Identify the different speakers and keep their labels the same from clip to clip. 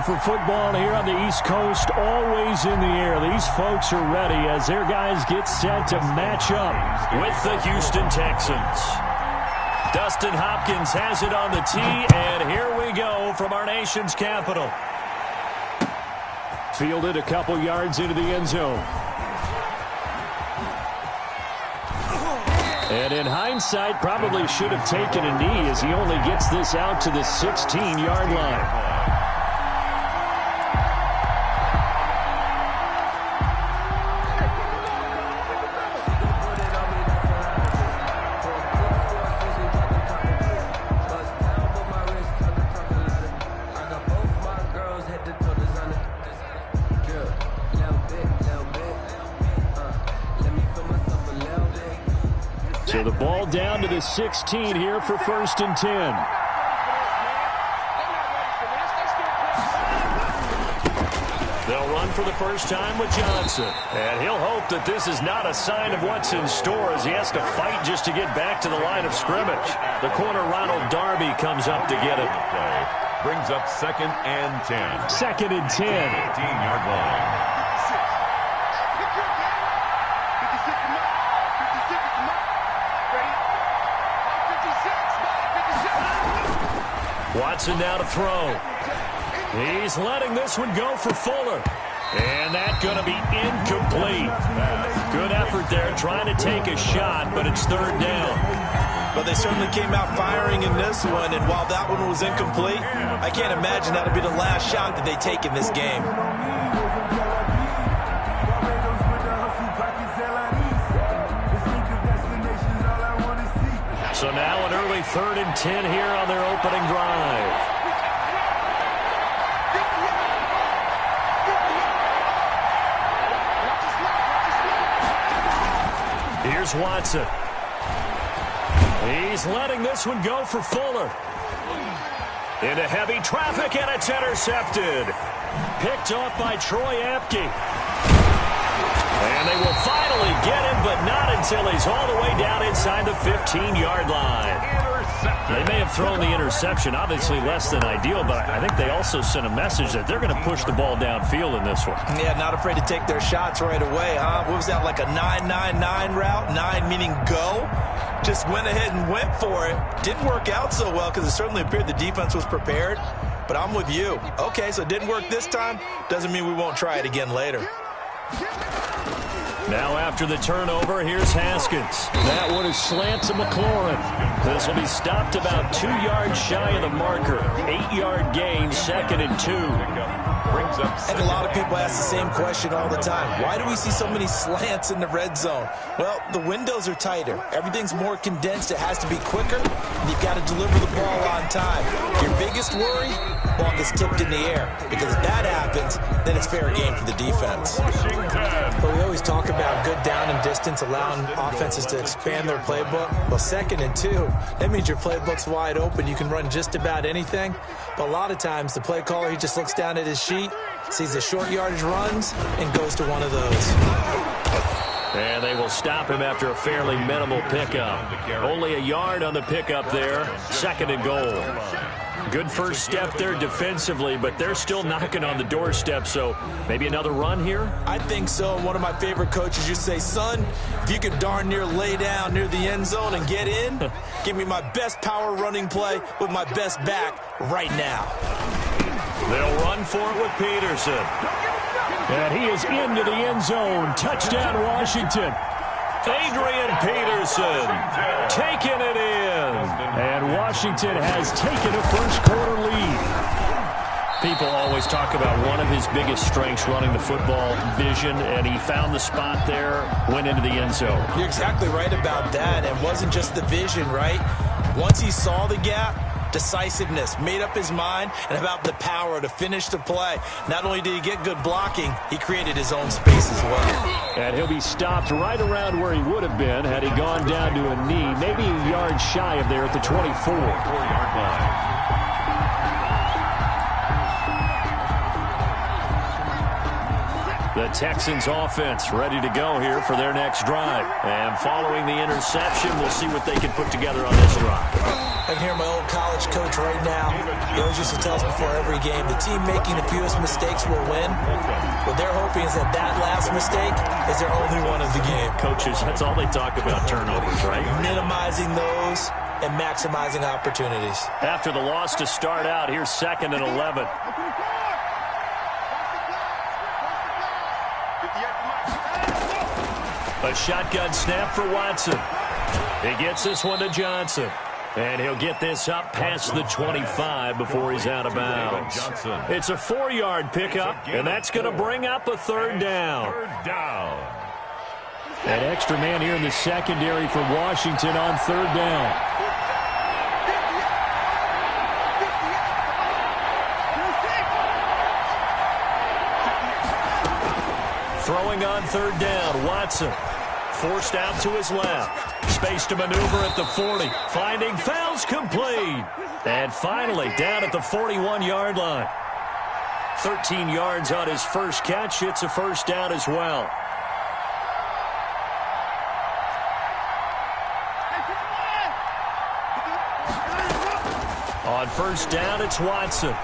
Speaker 1: time for football here on the East Coast, always in the air. These folks are ready as their guys get set to match up with the Houston Texans. Dustin Hopkins has it on the tee, and here we go from our nation's capital. Fielded a couple yards into the end zone. And in hindsight, probably should have taken a knee as he only gets this out to the 16-yard line. So the ball down to the 16 here for 1st and 10. They'll run for the first time with Johnson. And he'll hope that this is not a sign of what's in store as he has to fight just to get back to the line of scrimmage. The corner, Ronald Darby, comes up to get it.
Speaker 2: Brings up 2nd and 10.
Speaker 1: 2nd and 10.
Speaker 2: 18-yard line.
Speaker 1: Watson now to throw. He's letting this one go for Fuller. And that's going to be incomplete. Good effort there trying to take a shot, but it's 3rd down.
Speaker 3: But they certainly came out firing in this one, and while that one was incomplete, I can't imagine that'll be the last shot that they take in this game.
Speaker 1: So now an early 3rd and 10 here on their opening drive. Here's Watson. He's letting this one go for Fuller. Into heavy traffic, and it's intercepted. Picked off by Troy Apke. And they will finally get him, but not until he's all the way down inside the 15-yard line. They may have thrown the interception, obviously less than ideal, but I think they also sent a message that they're going to push the ball downfield in this one.
Speaker 3: Yeah, not afraid to take their shots right away, huh? What was that, like a 9-9-9 route? 9 meaning go? Just went ahead and went for it. Didn't work out so well because it certainly appeared the defense was prepared, but I'm with you. Okay, so it didn't work this time. Doesn't mean we won't try it again later.
Speaker 1: Now after the turnover, here's Haskins. That one is slant to McLaurin. This will be stopped about 2 yards shy of the marker. 8-yard gain, 2nd and 2.
Speaker 3: And a lot of people ask the same question all the time. Why do we see so many slants in the red zone? Well, the windows are tighter. Everything's more condensed. It has to be quicker, and you've got to deliver the ball on time. Your biggest worry? Ball gets tipped in the air. Because if that happens, then it's fair game for the defense.
Speaker 4: But we always talk about good down and distance, allowing offenses to expand their playbook. Well, 2nd and 2, that means your playbook's wide open. You can run just about anything. But a lot of times, the play caller, he just looks down at his sheet, sees the short yardage runs, and goes to one of those.
Speaker 1: And they will stop him after a fairly minimal pickup. Only a yard on the pickup there. 2nd and goal. Good first step there defensively, but they're still knocking on the doorstep, so maybe another run here?
Speaker 3: I think so. One of my favorite coaches used to say, son, if you could darn near lay down near the end zone and get in, give me my best power running play with my best back right now.
Speaker 1: They'll run for it with Peterson. And he is into the end zone. Touchdown, Washington. Adrian Peterson taking it in. And Washington has taken a first-quarter lead. People always talk about one of his biggest strengths running the football, vision, and he found the spot there, went into the end zone.
Speaker 3: You're exactly right about that. It wasn't just the vision, right? Once he saw the gap, decisiveness, made up his mind, and about the power to finish the play. Not only did he get good blocking, he created his own space as well.
Speaker 1: And he'll be stopped right around where he would have been had he gone down to a knee, maybe a yard shy of there at the 24.
Speaker 2: 4-yard line.
Speaker 1: The Texans offense ready to go here for their next drive. And following the interception, we'll see what they can put together on this drive.
Speaker 4: I can hear my old college coach right now. He always used to tell us before every game, the team making the fewest mistakes will win. What they're hoping is that last mistake is their only one of the game.
Speaker 1: Coaches, that's all they talk about, turnovers, right?
Speaker 4: Minimizing those and maximizing opportunities.
Speaker 1: After the loss to start out, here's 2nd and 11. A shotgun snap for Watson. He gets this one to Johnson. And he'll get this up past the 25 before he's out of bounds. It's a 4-yard pickup, and that's going to bring up a 3rd down. An extra man here in the secondary for Washington on 3rd down. Throwing on 3rd down, Watson. Forced out to his left. Space to maneuver at the 40. Finding fouls complete. And finally down at the 41-yard line. 13 yards on his first catch. It's a 1st down as well. On 1st down, it's Watson.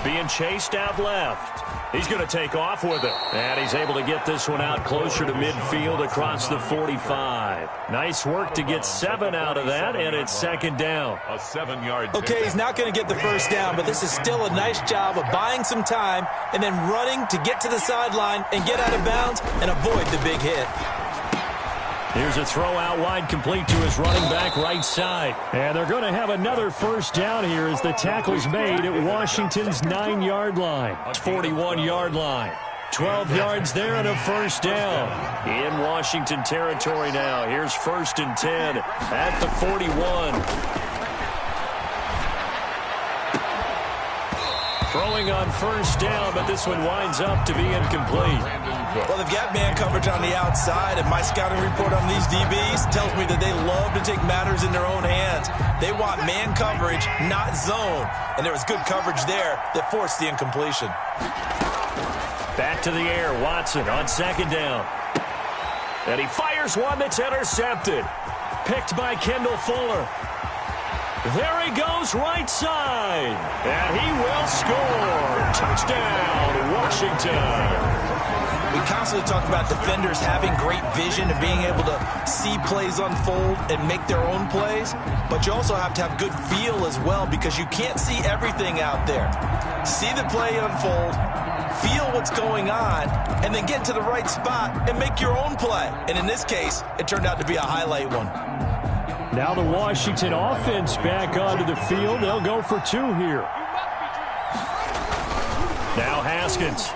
Speaker 1: Being chased out left. He's going to take off with it. And he's able to get this one out closer to midfield across the 45. Nice work to get 7 out of that, and it's 2nd down.
Speaker 2: A 7-yard.
Speaker 4: Okay, he's not going to get the 1st down, but this is still a nice job of buying some time and then running to get to the sideline and get out of bounds and avoid the big hit.
Speaker 1: Here's a throw out wide, complete to his running back right side. And they're going to have another 1st down here as the tackle's made at Washington's 9-yard line. 41-yard line. 12 yards there and a 1st down. In Washington territory now. Here's 1st and 10 at the 41. Throwing on 1st down, but this one winds up to be incomplete.
Speaker 3: Well, they've got man coverage on the outside, and my scouting report on these DBs tells me that they love to take matters in their own hands. They want man coverage, not zone. And there was good coverage there that forced the incompletion.
Speaker 1: Back to the air, Watson on 2nd down. And he fires one that's intercepted. Picked by Kendall Fuller. There he goes, right side. And he will score. Touchdown, Washington.
Speaker 3: We constantly talk about defenders having great vision and being able to see plays unfold and make their own plays. But you also have to have good feel as well because you can't see everything out there. See the play unfold, feel what's going on, and then get to the right spot and make your own play. And in this case, it turned out to be a highlight one.
Speaker 1: Now the Washington offense back onto the field. They'll go for 2 here. Now Haskins.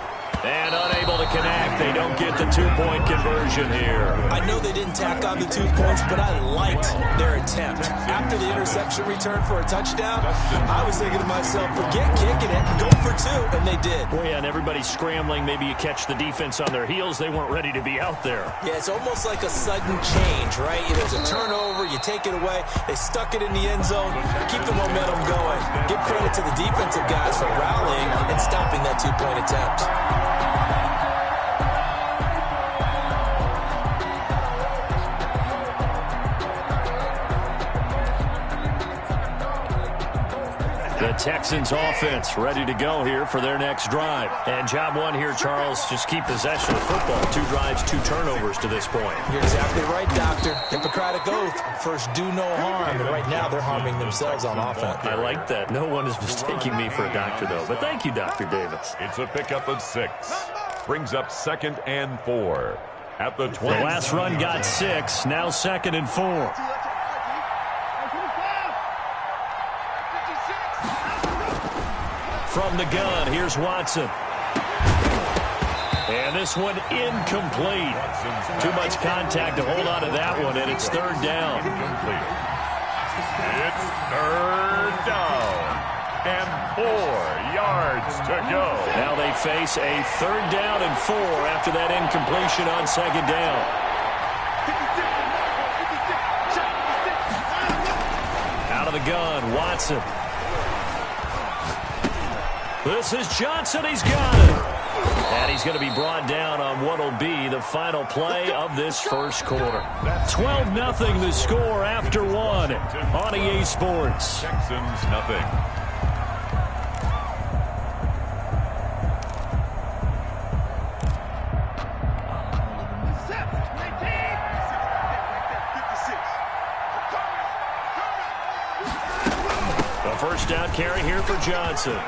Speaker 1: And unable to connect. They don't get the 2-point conversion here.
Speaker 3: I know they didn't tack on the 2 points, but I liked their attempt. After the interception return for a touchdown, I was thinking to myself, forget kicking it, go for 2, and they did.
Speaker 1: Well, yeah, and everybody's scrambling. Maybe you catch the defense on their heels. They weren't ready to be out there.
Speaker 3: Yeah, it's almost like a sudden change, right? There's a turnover, you take it away. They stuck it in the end zone. Keep the momentum going. Give credit to the defensive guys for rallying and stopping that 2-point attempt.
Speaker 1: The Texans offense ready to go here for their next drive. And job one here, Charles, just keep possession of the football. 2 drives, 2 turnovers to this point.
Speaker 3: You're exactly right, Doctor. Hippocratic oath. First, do no harm. And right now, they're harming themselves on offense.
Speaker 1: I like that. No one is mistaking me for a doctor, though. But thank you, Dr. Davis.
Speaker 2: It's a pickup of 6. Brings up 2nd and 4. At the 20.
Speaker 1: The last run got 6. Now 2nd and 4. From the gun, here's Watson. And this one incomplete. Too much contact to hold on to that one, and it's 3rd down.
Speaker 2: It's 3rd down. And 4 yards to go.
Speaker 1: Now they face a 3rd down and 4 after that incompletion on 2nd down. Out of the gun, Watson. This is Johnson. He's got it. And he's going to be brought down on what will be the final play of this first quarter. 12-0 the score after one on EA Sports.
Speaker 2: Texans nothing.
Speaker 1: The first down carry here for Johnson.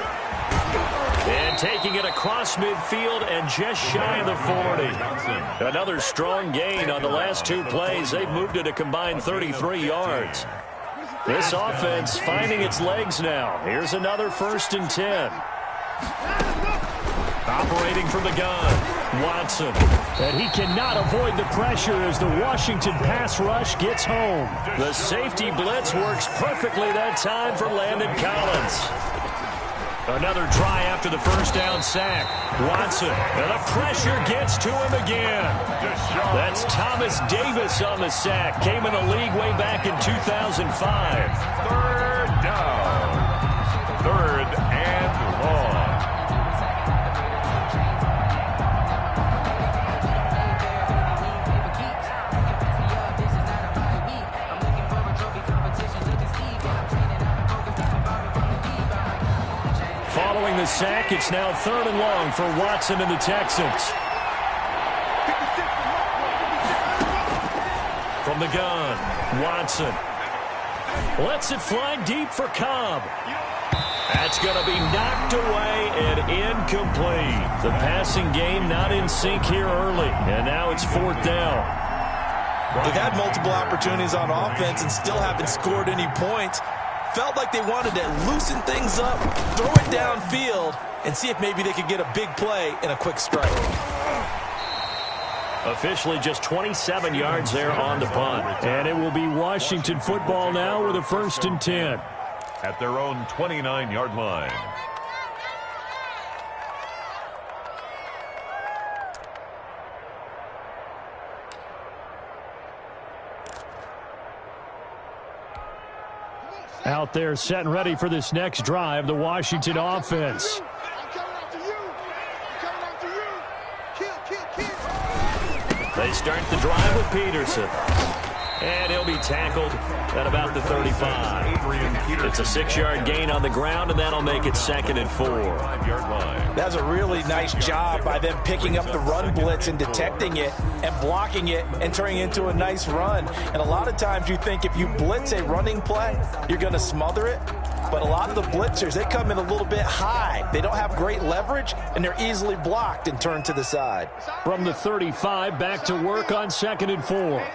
Speaker 1: And taking it across midfield and just shy of the 40. Another strong gain on the last two plays. They've moved it a combined 33 yards. This offense finding its legs now. Here's another 1st and 10. Operating from the gun, Watson. And he cannot avoid the pressure as the Washington pass rush gets home. The safety blitz works perfectly that time for Landon Collins. Another try after the first down sack. Watson, and the pressure gets to him again. That's Thomas Davis on the sack. Came in the league way back in 2005.
Speaker 2: 3rd down. 3rd and long.
Speaker 1: Following the sack, it's now 3rd and long for Watson and the Texans. From the gun, Watson lets it fly deep for Cobb. That's going to be knocked away and incomplete. The passing game not in sync here early, and now it's 4th down.
Speaker 3: They've had multiple opportunities on offense and still haven't scored any points. Felt like they wanted to loosen things up, throw it downfield, and see if maybe they could get a big play in a quick strike.
Speaker 1: Officially just 27 yards there on the punt. And it will be Washington football now with a 1st and 10.
Speaker 2: At their own 29-yard line.
Speaker 1: Out there set and ready for this next drive, the Washington offense. They start the drive with Peterson. And he'll be tackled at about the 35. It's a 6-yard gain on the ground, and that'll make it 2nd and 4.
Speaker 3: That's a really nice job by them picking up the run blitz and detecting it and blocking it and turning it into a nice run. And a lot of times you think if you blitz a running play, you're going to smother it. But a lot of the blitzers, they come in a little bit high. They don't have great leverage, and they're easily blocked and turned to the side.
Speaker 1: From the 35, back to work on 2nd and 4.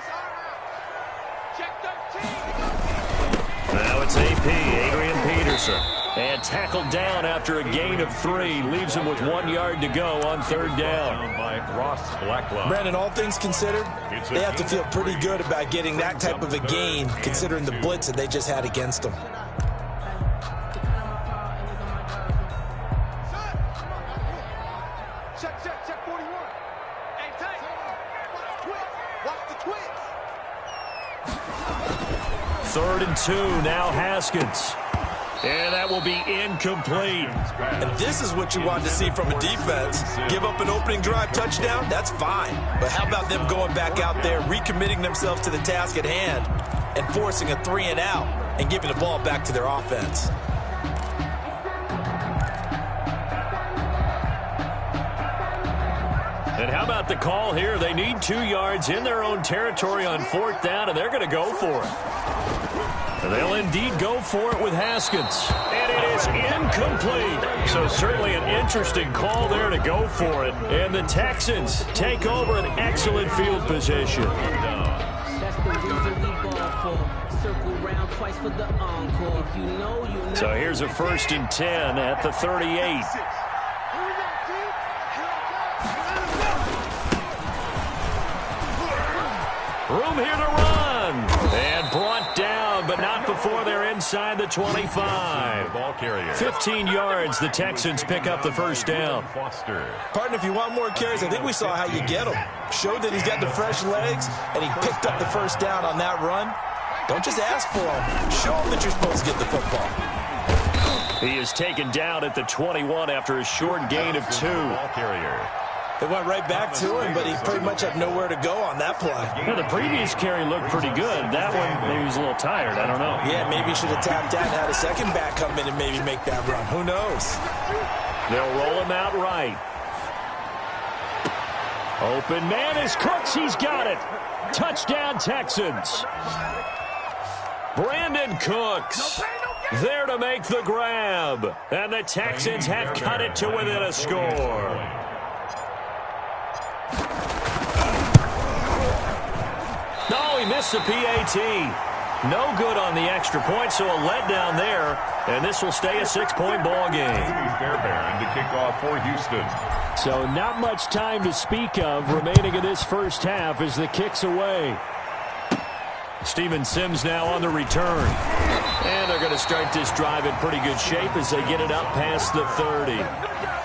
Speaker 1: Now it's AP, Adrian Peterson. And tackled down after a gain of 3. Leaves him with 1 yard to go on 3rd down.
Speaker 2: By Ross Blacklock.
Speaker 3: Brandon, all things considered, they have to feel pretty good about getting that type of a gain, considering the blitz that they just had against them.
Speaker 5: Check 41. Hey, tight. Watch the twins.
Speaker 1: 3rd and 2, now Haskins. And that will be incomplete.
Speaker 3: And this is what you want to see from a defense. Give up an opening drive touchdown, that's fine. But how about them going back out there, recommitting themselves to the task at hand, and forcing a 3 and out, and giving the ball back to their offense.
Speaker 1: And how about the call here? They need 2 yards in their own territory on 4th down, and they're going to go for it. And they'll indeed go for it with Haskins. And it is incomplete. So certainly an interesting call there to go for it. And the Texans take over an excellent field position. So here's a 1st and 10 at the 38. Room here to run. And brought down, but not before they're inside the 25.
Speaker 2: Ball carrier.
Speaker 1: 15 yards. The Texans pick up the 1st down.
Speaker 2: Foster.
Speaker 3: Partner, if you want more carries, I think we saw how you get him. Showed that he's got the fresh legs, and he picked up the 1st down on that run. Don't just ask for him. Show him that you're supposed to get the football.
Speaker 1: He is taken down at the 21 after a short gain of 2.
Speaker 2: Ball carrier.
Speaker 3: They went right back to him, but he pretty much had nowhere to go on that play.
Speaker 1: Yeah, the previous carry looked pretty good. That one, maybe he was a little tired. I don't know.
Speaker 3: Yeah, maybe he should have tapped out and had a second back come in and maybe make that run. Who knows?
Speaker 1: They'll roll him out right. Open man is Cooks. He's got it. Touchdown, Texans. Brandon Cooks there to make the grab. And the Texans have cut it to within a score. No, he missed the PAT. No good on the extra point, so a letdown there. And this will stay a 6-point ball game.
Speaker 2: Fairbairn to kick off for Houston.
Speaker 1: So not much time to speak of remaining in this first half as the kick's away. Steven Sims now on the return. And they're going to start this drive in pretty good shape as they get it up past the 30.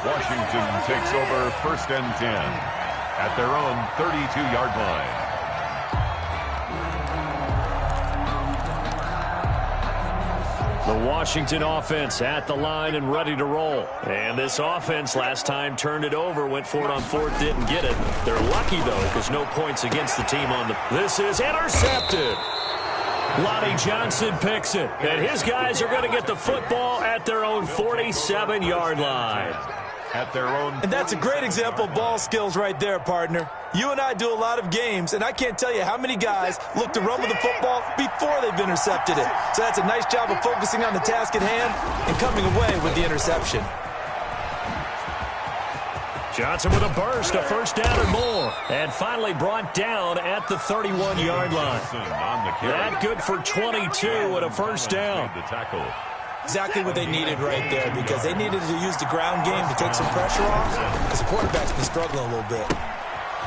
Speaker 2: Washington takes over 1st and 10 at their own 32-yard line.
Speaker 1: The Washington offense at the line and ready to roll. And this offense last time turned it over, went for it on 4th, didn't get it. They're lucky, though, because no points against the team on the... This is intercepted. Lonnie Johnson picks it. And his guys are going to get the football at their own 47-yard line.
Speaker 2: At their own...
Speaker 3: And that's a great example of ball skills right there, partner. You and I do a lot of games, and I can't tell you how many guys look to run with the football before they've intercepted it. So that's a nice job of focusing on the task at hand and coming away with the interception.
Speaker 1: Johnson with a burst, a first down and more. And finally brought down at the 31-yard line. That good for 22 and a first down.
Speaker 3: Exactly what they needed right there, because they needed to use the ground game to take some pressure off, because the quarterback's been struggling a little bit.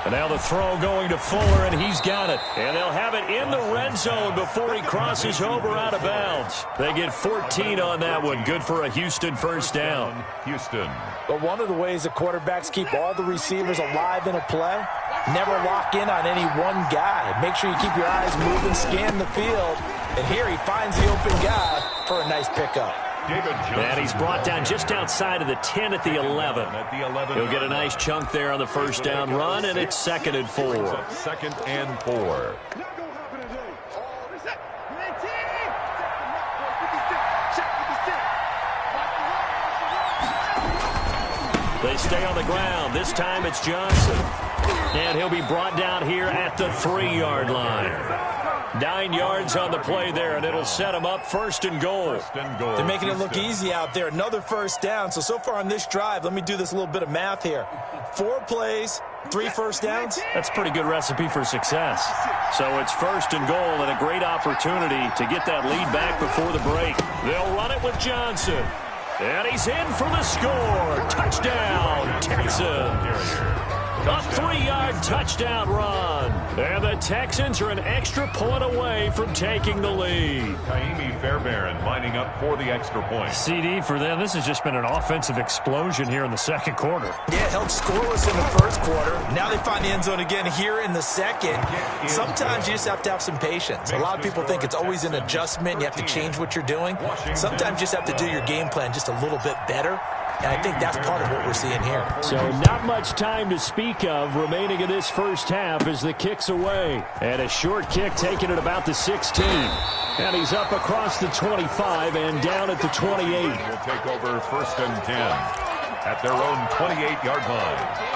Speaker 1: And now the throw going to Fuller, and he's got it. And they'll have it in the red zone before he crosses over out of bounds. They get 14 on that one. Good for a Houston first down.
Speaker 2: Houston.
Speaker 3: But one of the ways the quarterbacks keep all the receivers alive in a play, never lock in on any one guy. Make sure you keep your eyes moving, scan the field. And here he finds the open guy for a nice pickup.
Speaker 1: And he's brought down just outside of the 10 at the 11. He'll get a nice chunk there on the first down run, and it's 2nd and 4.
Speaker 2: 2nd and 4.
Speaker 1: They stay on the ground. This time it's Johnson. And he'll be brought down here at the 3-yard line. 9 yards on the play there, and it'll set them up 1st and goal.
Speaker 3: They're making it look easy out there. Another first down. So far on this drive, let me do this little bit of math here. 4 plays, 3 first downs.
Speaker 1: That's a pretty good recipe for success. So it's 1st and goal and a great opportunity to get that lead back before the break. They'll run it with Johnson. And he's in for the score. Touchdown, Texans. A 3-yard touchdown run. And the Texans are an extra point away from taking the lead.
Speaker 2: Kaimi Fairbairn lining up for the extra point.
Speaker 1: CD for them, this has just been an offensive explosion here in the second quarter.
Speaker 3: Yeah, held scoreless in the first quarter. Now they find the end zone again here in the second. Sometimes you just have to have some patience. A lot of people think it's always an adjustment. You have to change what you're doing. Sometimes you just have to do your game plan just a little bit better. And I think that's part of what we're seeing here.
Speaker 1: So not much time to speak of remaining in this first half as the kick's away. And a short kick taken at about the 16. And he's up across the 25 and down at the 28.
Speaker 2: Will take over 1st and 10 at their own 28-yard line.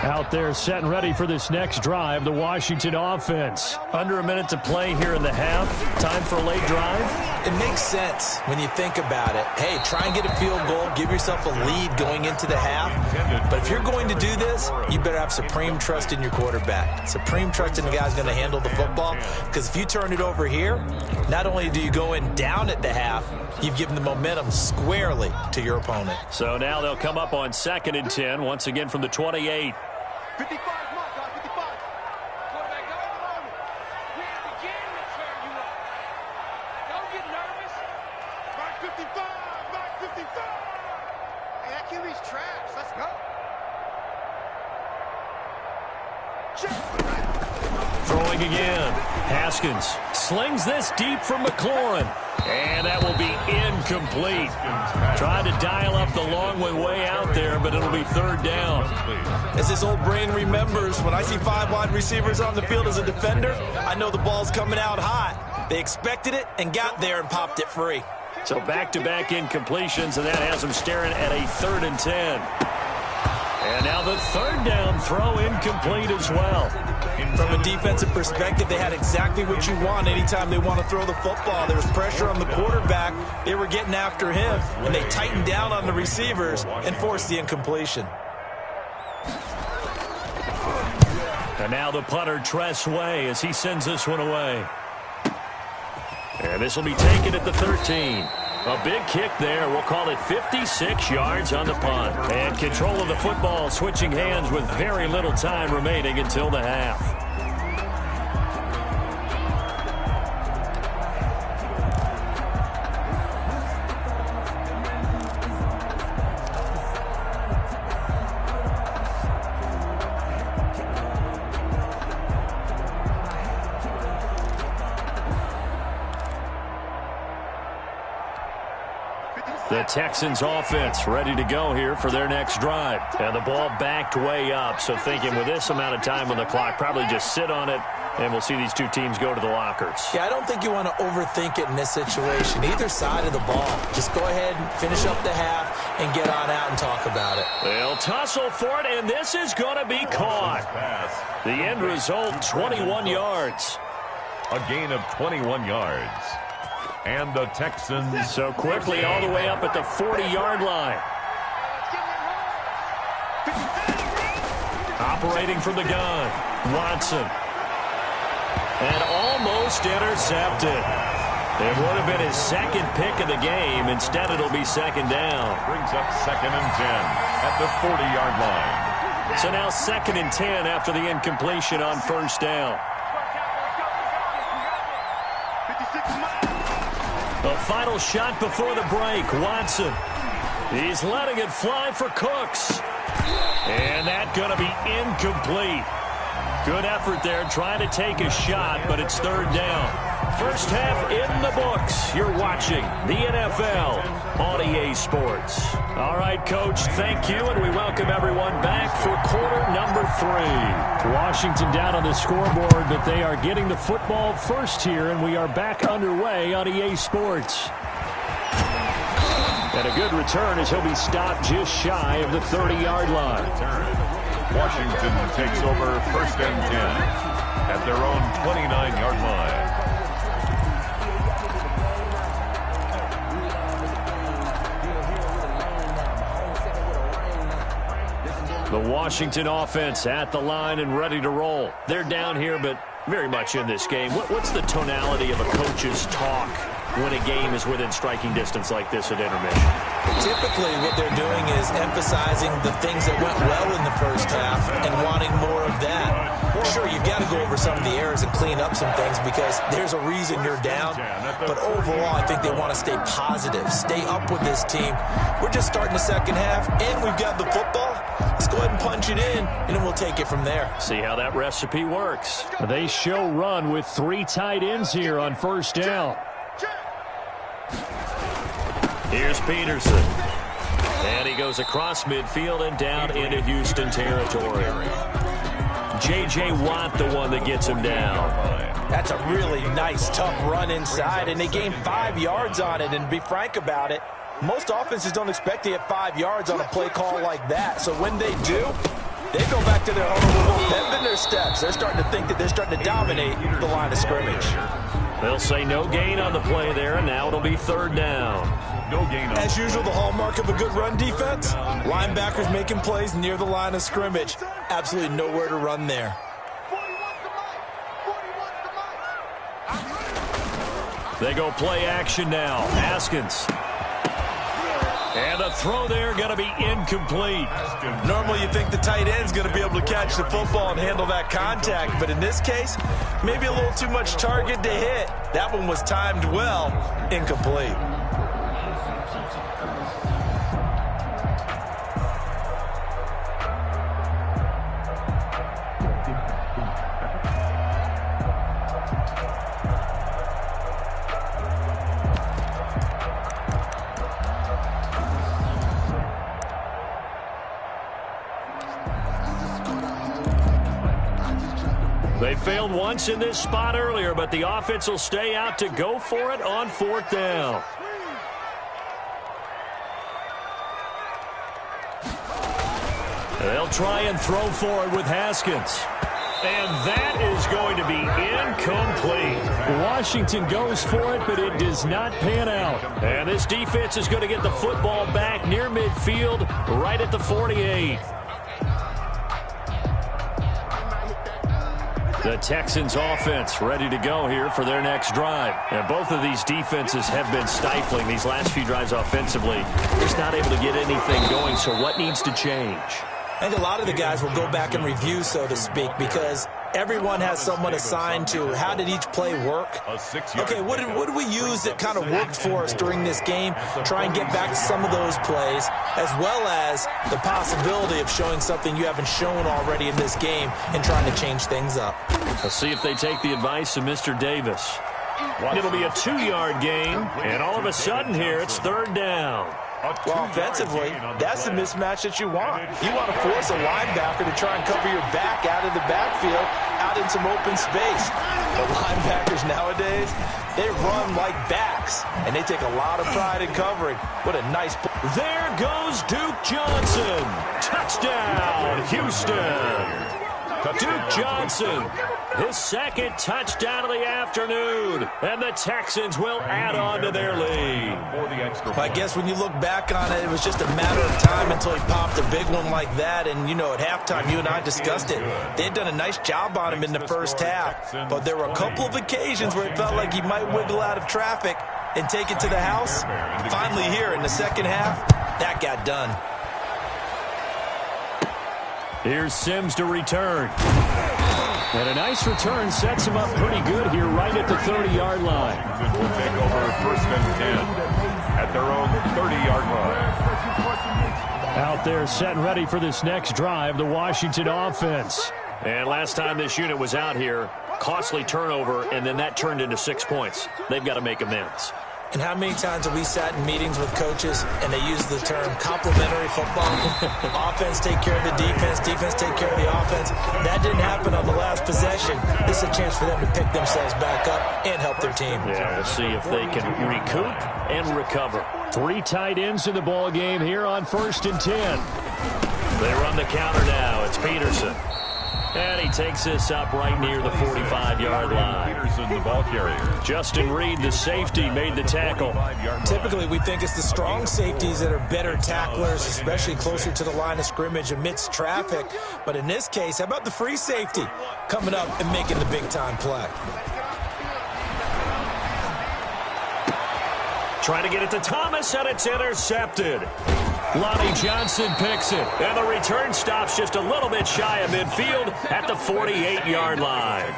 Speaker 1: Out there set and ready for this next drive, the Washington offense. Under a minute to play here in the half. Time for a late drive.
Speaker 3: It makes sense when you think about it. Hey, try and get a field goal. Give yourself a lead going into the half. But if you're going to do this, you better have supreme trust in your quarterback. Supreme trust in the guy who's going to handle the football. Because if you turn it over here, not only do you go in down at the half, you've given the momentum squarely to your opponent.
Speaker 1: So now they'll come up on 2nd and 10, once again from the 28.
Speaker 5: 55, come on, guys, 55. Quarterback, go on it. We're at the game to turn you up. Don't get nervous. Mark 55, Mark 55. He's trash. Let's go.
Speaker 1: Throwing again. Haskins slings this deep from McLaurin. And that will be incomplete. Trying to dial up the long way out there, but it'll be third down.
Speaker 3: As his old brain remembers, when I see 5 wide receivers on the field as a defender, I know the ball's coming out hot. They expected it and got there and popped it free.
Speaker 1: So back-to-back incompletions, and that has them staring at a 3rd and 10. And now the third down throw incomplete as well.
Speaker 3: From a defensive perspective, they had exactly what you want anytime they want to throw the football. There was pressure on the quarterback. They were getting after him, and they tightened down on the receivers and forced the incompletion.
Speaker 1: And now the punter, Tress Way, as he sends this one away. And this will be taken at the 13. A big kick there. We'll call it 56 yards on the punt. And control of the football switching hands with very little time remaining until the half. The Texans offense ready to go here for their next drive. And the ball backed way up. So thinking with this amount of time on the clock, probably just sit on it, and we'll see these two teams go to the lockers.
Speaker 3: Yeah, I don't think you want to overthink it in this situation. Either side of the ball. Just go ahead and finish up the half and get on out and talk about it.
Speaker 1: They'll tussle for it, and this is going to be caught. The end result, 21 yards.
Speaker 2: A gain of 21 yards. And the Texans
Speaker 1: so quickly all the way up at the 40-yard line. Operating from the gun, Watson. And almost intercepted. It would have been his second pick of the game. Instead, it'll be second down.
Speaker 2: Brings up 2nd and 10 at the 40-yard line.
Speaker 1: So now 2nd and 10 after the incompletion on first down. The final shot before the break, Watson. He's letting it fly for Cooks. And that's going to be incomplete. Good effort there trying to take a shot, but it's third down. First half in the books. You're watching the NFL on EA Sports. All right, Coach, thank you, and we welcome everyone back for quarter number 3. Washington down on the scoreboard, but they are getting the football first here, and we are back underway on EA Sports. And a good return as he'll be stopped just shy of the 30-yard line.
Speaker 2: Washington takes over 1st and 10 at their own 29-yard line.
Speaker 1: The Washington offense at the line and ready to roll. They're down here, but very much in this game. What's the tonality of a coach's talk when a game is within striking distance like this at intermission?
Speaker 3: Typically, what they're doing is emphasizing the things that went well in the first half and wanting more of that. Sure, you've got to go over some of the errors and clean up some things because there's a reason you're down. But overall, I think they want to stay positive, stay up with this team. We're just starting the second half, and we've got the football. Let's go ahead and punch it in, and then we'll take it from there.
Speaker 1: See how that recipe works. They show run with 3 tight ends here on first down. Here's Peterson. And he goes across midfield and down into Houston territory. J.J. Watt, the one that gets him down.
Speaker 3: That's a really nice, tough run inside, and they gained 5 yards on it. And to be frank about it, most offenses don't expect to get 5 yards on a play call like that. So when they do, they go back to their huddle, bend their steps. They're starting to think that they're starting to dominate the line of scrimmage.
Speaker 1: They'll say no gain on the play there, and now it'll be third down.
Speaker 2: No gain on
Speaker 3: As usual, the hallmark of a good run defense, linebackers making plays near the line of scrimmage. Absolutely nowhere to run there.
Speaker 1: They go play action now. Haskins. And the throw there going to be incomplete.
Speaker 3: Normally you think the tight end's going to be able to catch the football and handle that contact, but in this case, maybe a little too much target to hit. That one was timed well, incomplete.
Speaker 1: They failed once in this spot earlier, but the offense will stay out to go for it on 4th down. They'll try and throw for it with Haskins. And that is going to be incomplete. Washington goes for it, but it does not pan out. And this defense is going to get the football back near midfield, right at the 48. The Texans offense ready to go here for their next drive. And both of these defenses have been stifling these last few drives offensively. Just not able to get anything going, so what needs to change?
Speaker 4: I think a lot of the guys will go back and review, so to speak, because everyone has someone assigned to how did each play work. Okay, what did we use that kind of worked for us during this game? Try and get back to some of those plays, as well as the possibility of showing something you haven't shown already in this game and trying to change things up.
Speaker 1: Let's see if they take the advice of Mr. Davis. It'll be a 2-yard gain, and all of a sudden here it's 3rd down.
Speaker 3: Well, offensively, that's the mismatch that you want. You want to force a linebacker to try and cover your back out of the backfield, out in some open space. But linebackers nowadays, they run like backs, and they take a lot of pride in covering. What a nice play.
Speaker 1: There goes Duke Johnson. Touchdown, Houston. Duke Johnson, his 2nd touchdown of the afternoon, and the Texans will add on to their lead.
Speaker 3: I guess when you look back on it, it was just a matter of time until he popped a big one like that, and, you know, at halftime, you and I discussed it. They had done a nice job on him in the first half, but there were a couple of occasions where it felt like he might wiggle out of traffic and take it to the house. Finally here in the second half, that got done.
Speaker 1: Here's Sims to return. And a nice return sets him up pretty good here right at the 30-yard line.
Speaker 2: Will take over 1st and 10 at their own 30-yard line.
Speaker 1: Out there set and ready for this next drive, the Washington offense. And last time this unit was out here, costly turnover, and then that turned into 6 points. They've got to make amends.
Speaker 4: And how many times have we sat in meetings with coaches and they use the term complementary football? Offense take care of the defense, defense take care of the offense. That didn't happen on the last possession. This is a chance for them to pick themselves back up and help their team.
Speaker 1: Yeah, we'll see if they can recoup and recover. 3 tight ends in the ball game here on 1st and 10. They run the counter now. It's Peterson. And he takes this up right near the 45-yard line.
Speaker 2: Peterson, the ball carrier.
Speaker 1: Justin Reed, the safety, made the tackle.
Speaker 4: Typically, we think it's the strong safeties that are better tacklers, especially closer to the line of scrimmage amidst traffic. But in this case, how about the free safety coming up and making the big-time play?
Speaker 1: Trying to get it to Thomas, and it's intercepted. Lonnie Johnson picks it, and the return stops just a little bit shy of midfield at the 48-yard line.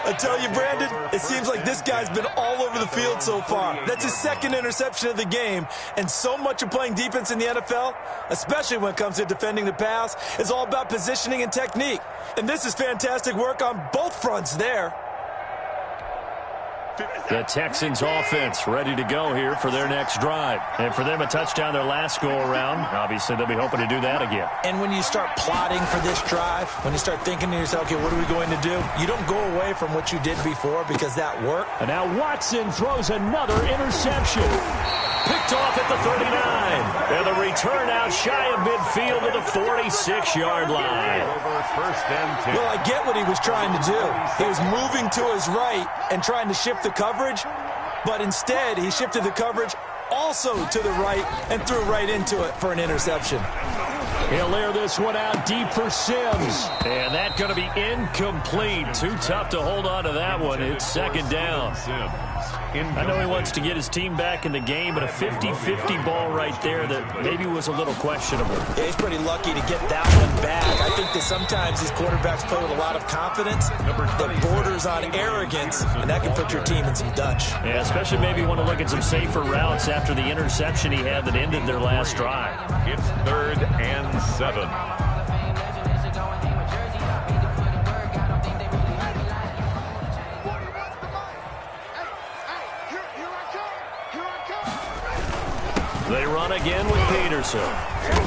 Speaker 3: I tell you, Brandon, it seems like this guy's been all over the field so far. That's his 2nd interception of the game, and so much of playing defense in the NFL, especially when it comes to defending the pass, is all about positioning and technique. And this is fantastic work on both fronts there.
Speaker 1: The Texans offense ready to go here for their next drive. And for them, a touchdown their last go-around. Obviously, they'll be hoping to do that again.
Speaker 4: And when you start plotting for this drive, when you start thinking to yourself, okay, what are we going to do? You don't go away from what you did before because that worked.
Speaker 1: And now Watson throws another interception. Picked off at the 39. And the return out shy of midfield to the 46-yard line.
Speaker 3: Well, I get what he was trying to do. He was moving to his right and trying to shift the coverage, but instead he shifted the coverage also to the right and threw right into it for an interception.
Speaker 1: He'll air this one out deep for Sims. And that's going to be incomplete. Too tough to hold on to that one. It's 2nd down. I know he wants to get his team back in the game, but a 50-50 ball right there that maybe was a little questionable.
Speaker 4: Yeah, he's pretty lucky to get that one back. I think that sometimes these quarterbacks play with a lot of confidence that borders on arrogance, and that can put your team in some Dutch.
Speaker 1: Yeah, especially maybe want to look at some safer routes after the interception he had that ended their last drive.
Speaker 2: It's 3rd and 7.
Speaker 1: They run again with Peterson.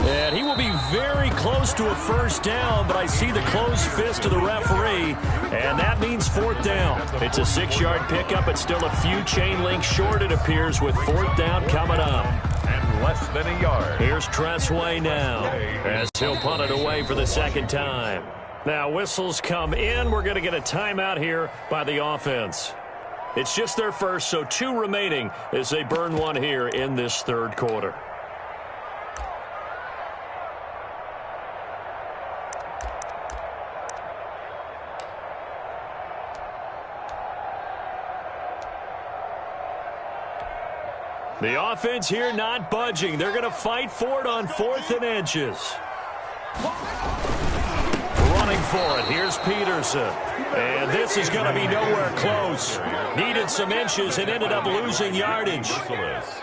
Speaker 1: And he will be very close to a first down, but I see the closed fist of the referee, and that means fourth down. It's a 6-yard pickup. It's still a few chain links short, it appears, with fourth down coming up.
Speaker 2: And less than a yard.
Speaker 1: Here's Tressway now as he'll punt it away for the second time. Now whistles come in. We're going to get a timeout here by the offense. It's just their first, so 2 remaining as they burn one here in this third quarter. The offense here not budging. They're going to fight for it on 4th and inches. Running for it. Here's Peterson. And this is going to be nowhere close. Needed some inches and ended up losing yardage.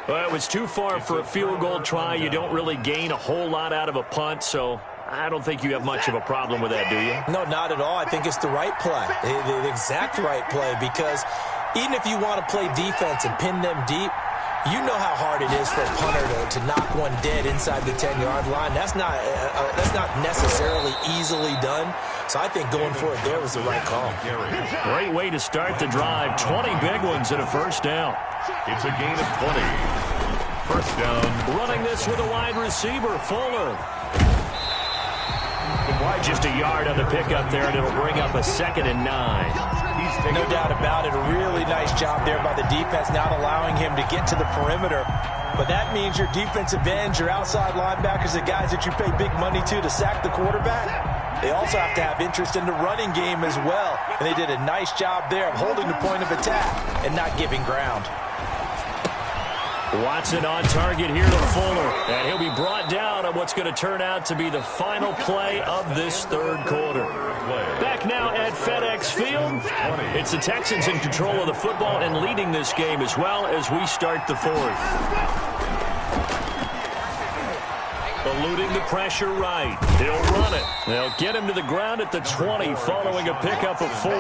Speaker 1: Well, it was too far for a field goal try. You don't really gain a whole lot out of a punt, so I don't think you have much of a problem with that, do you?
Speaker 3: No, not at all. I think it's the right play, the exact right play, because even if you want to play defense and pin them deep, you know how hard it is for a punter to knock one dead inside the 10-yard line. That's not necessarily easily done. So I think going for it there was the right call.
Speaker 1: Great way to start the drive. 20 big ones and a first down.
Speaker 2: It's a gain of 20. First down.
Speaker 1: Running this with a wide receiver, Fuller. Just a yard on the pickup there, and it'll bring up a 2nd and 9.
Speaker 3: No doubt about it. A really nice job there by the defense, not allowing him to get to the perimeter. But that means your defensive ends, your outside linebackers, the guys that you pay big money to sack the quarterback, they also have to have interest in the running game as well. And they did a nice job there of holding the point of attack and not giving ground.
Speaker 1: Watson on target here to Fuller. And he'll be brought down on what's going to turn out to be the final play of this third quarter. Back now at FedEx Field. It's the Texans in control of the football and leading this game as well as we start the fourth. Eluding the pressure right. He'll run it. They'll get him to the ground at the 20 following a pickup of 4.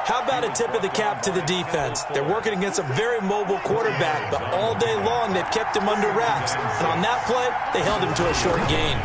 Speaker 3: How about a tip of the cap to the defense? They're working against a very mobile quarterback, but all day long they've kept him under wraps. And on that play, they held him to a short gain.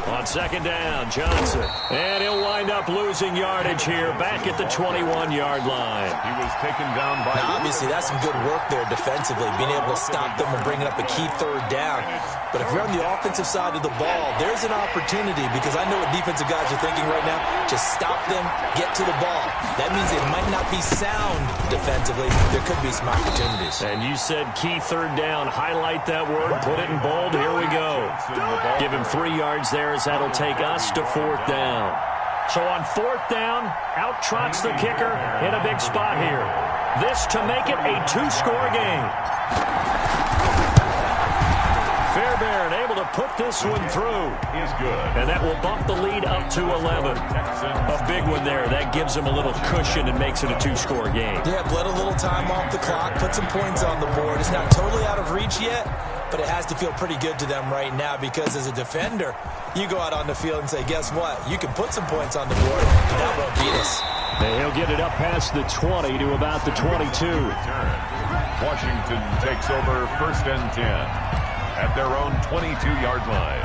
Speaker 1: On second down, Johnson. And he'll wind up losing yardage here back at the 21-yard line.
Speaker 2: He was taken down by...
Speaker 3: Now, obviously, that's some good work there defensively, being able to stop them and bringing up a key third down. But if you're on the offensive side of the ball, there's an opportunity, because I know what defensive guys are thinking right now. Just stop them, get to the ball. That means it might not be sound defensively. There could be some opportunities.
Speaker 1: And you said key third down. Highlight that word. Put it in bold. Here we go. Give him 3 yards there, as that'll take us to fourth down. So on fourth down, out trots the kicker in a big spot here. This to make it a 2-score game. Fairbairn able to put this one through.
Speaker 2: He's good.
Speaker 1: And that will bump the lead up to 11. A big one there. That gives them a little cushion and makes it a 2-score game.
Speaker 3: Yeah, bled a little time off the clock, put some points on the board. It's not totally out of reach yet, but it has to feel pretty good to them right now, because as a defender, you go out on the field and say, guess what? You can put some points on the board, but that won't beat us.
Speaker 1: And he'll get it up past the 20 to about the 22.
Speaker 2: Washington takes over first and 10 at their own 22-yard line.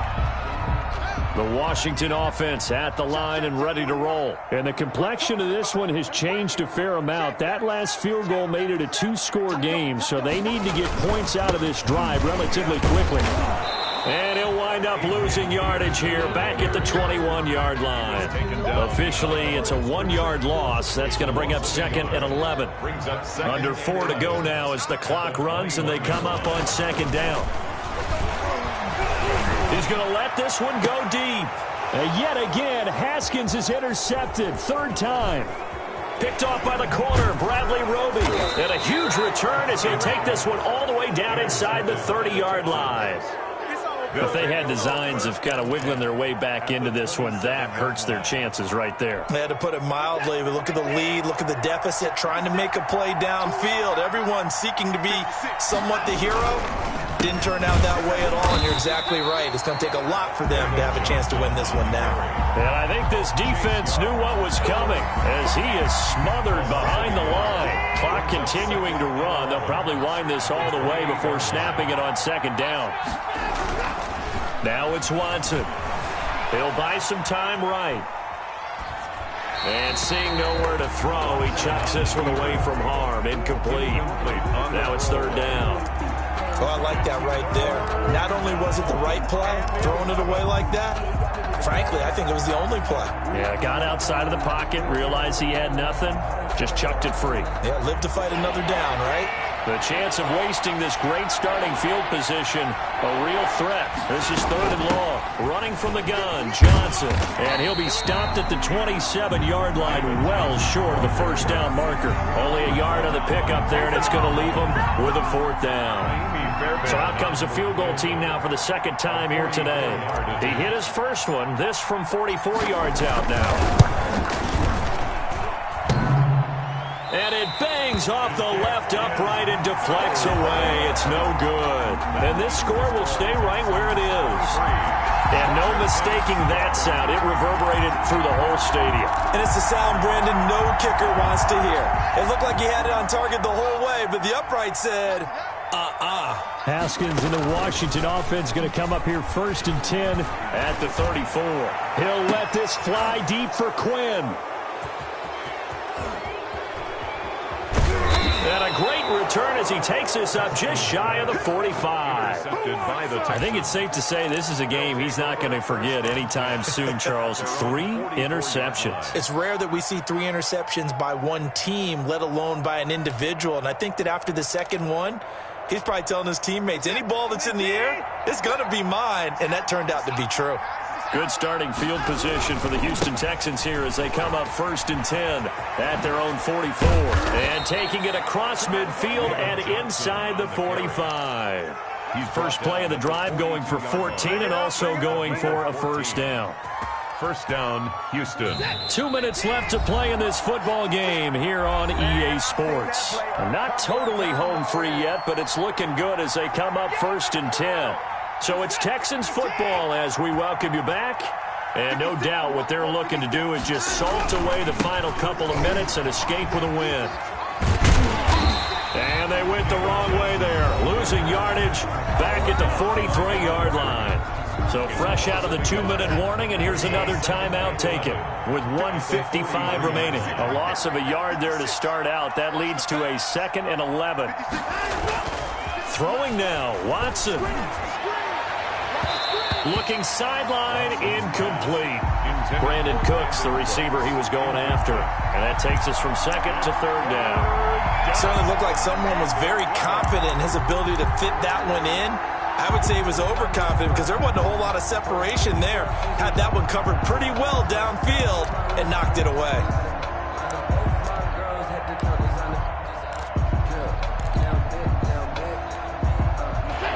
Speaker 1: The Washington offense at the line and ready to roll. And the complexion of this one has changed a fair amount. That last field goal made it a 2-score game, so they need to get points out of this drive relatively quickly. And he'll wind up losing yardage here back at the 21-yard line. Officially, it's a 1-yard loss. That's going to bring up 2nd and 11. Under 4 to go now as the clock runs and they come up on 2nd down. He's going to let this one go deep. And yet again, Haskins is intercepted. 3rd time. Picked off by the corner, Bradley Roby. And a huge return as he'll take this one all the way down inside the 30-yard line. If they had designs of kind of wiggling their way back into this one, that hurts their chances right there.
Speaker 3: They had to put it mildly, but look at the lead, look at the deficit, trying to make a play downfield. Everyone seeking to be somewhat the hero. Didn't turn out that way at all, and you're exactly right. It's going to take a lot for them to have a chance to win this one now.
Speaker 1: And I think this defense knew what was coming as he is smothered behind the line. Clock continuing to run. They'll probably wind this all the way before snapping it on 2nd down. Now it's Watson. He'll buy some time right. And seeing nowhere to throw, he chucks this one away from harm. Incomplete. Now it's third down.
Speaker 3: Oh, I like that right there. Not only was it the right play, throwing it away like that, frankly, I think it was the only play.
Speaker 1: Yeah, got outside of the pocket, realized he had nothing, just chucked it free.
Speaker 3: Yeah, live to fight another down, right?
Speaker 1: The chance of wasting this great starting field position, a real threat. This is third and long. Running from the gun, Johnson. And he'll be stopped at the 27-yard line, well short of the first down marker. Only a yard on the pickup there, and it's going to leave him with a fourth down. So out comes a field goal team now for the second time here today. He hit his first one, this from 44 yards out now. And it bangs off the left upright and deflects away. It's no good. And this score will stay right where it is. And no mistaking that sound. It reverberated through the whole stadium.
Speaker 3: And it's the sound, Brandon, no kicker wants to hear. It looked like he had it on target the whole way, but the upright said,
Speaker 1: Haskins and the Washington offense going to come up here first and 10 at the 34. He'll let this fly deep for Quinn. And a great return as he takes us up just shy of the 45. I think it's safe to say this is a game he's not going to forget anytime soon, Charles. 3 interceptions.
Speaker 3: It's rare that we see 3 interceptions by one team, let alone by an individual. And I think that after the second one, he's probably telling his teammates, any ball that's in the air, it's going to be mine. And that turned out to be true.
Speaker 1: Good starting field position for the Houston Texans here as they come up first and 10 at their own 44. And taking it across midfield and inside the 45. First play of the drive going for 14 and also going for a first down.
Speaker 2: First down, Houston.
Speaker 1: 2 minutes left to play in this football game here on EA Sports. Not totally home free yet, but it's looking good as they come up first and 10. So it's Texans football as we welcome you back. And no doubt what they're looking to do is just salt away the final couple of minutes and escape with a win. And they went the wrong way there. Losing yardage back at the 43-yard line. So fresh out of the 2-minute warning, and here's another timeout taken with 1:55 remaining. A loss of a yard there to start out. That leads to a 2nd and 11. Throwing now, Watson. Looking sideline, incomplete. Brandon Cooks, the receiver he was going after. And that takes us from 2nd to 3rd down.
Speaker 3: Certainly looked like someone was very confident in his ability to fit that one in. I would say he was overconfident because there wasn't a whole lot of separation there. Had that one covered pretty well downfield and knocked it away.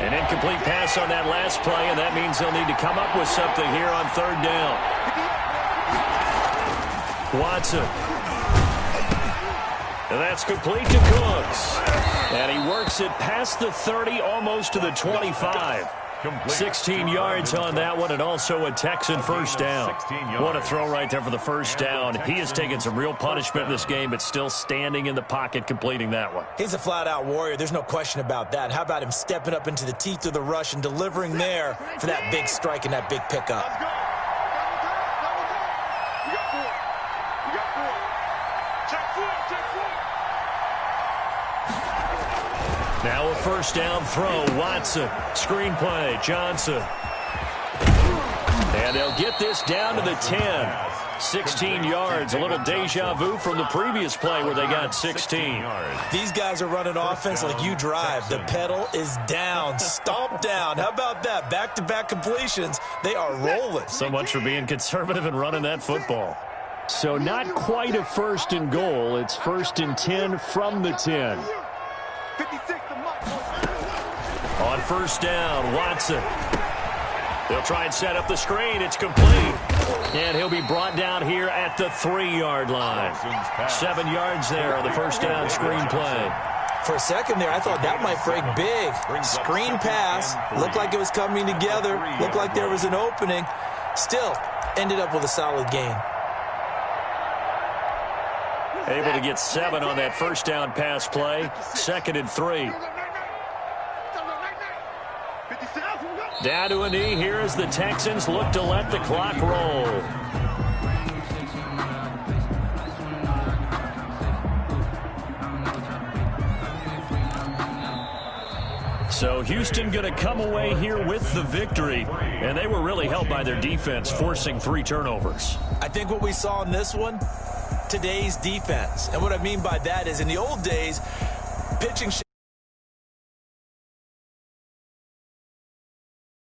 Speaker 1: An incomplete pass on that last play, and that means they'll need to come up with something here on 3rd down. Watson. And that's complete to Cooks. And he works it past the 30, almost to the 25. 16 yards on that one, and also a Texan first down. What a throw right there for the first down. He has taken some real punishment in this game, but still standing in the pocket, completing that one.
Speaker 3: He's a flat-out warrior. There's no question about that. How about him stepping up into the teeth of the rush and delivering there for that big strike and that big pickup?
Speaker 1: Now a first down throw. Watson. Screenplay. Johnson. And they'll get this down to the 10. 16 yards. A little deja vu from the previous play where they got 16.
Speaker 3: These guys are running offense like you drive. The pedal is down. Stomp down. How about that? Back-to-back completions. They are rolling.
Speaker 1: So much for being conservative and running that football. So not quite a first and goal. It's first and 10 from the 10. On first down, Watson. They'll try and set up the screen. It's complete. And he'll be brought down here at the 3-yard line. 7 yards there on the first down screen play.
Speaker 3: For a second there, I thought that might break big. Screen pass. Looked like it was coming together. Looked like there was an opening. Still, ended up with a solid gain.
Speaker 1: Able to get 7 on that first down pass play. 2nd and 3. Down to a knee here as the Texans look to let the clock roll. So Houston going to come away here with the victory. And they were really helped by their defense, forcing 3 turnovers.
Speaker 3: I think what we saw in this one, today's defense. And what I mean by that is in the old days, pitching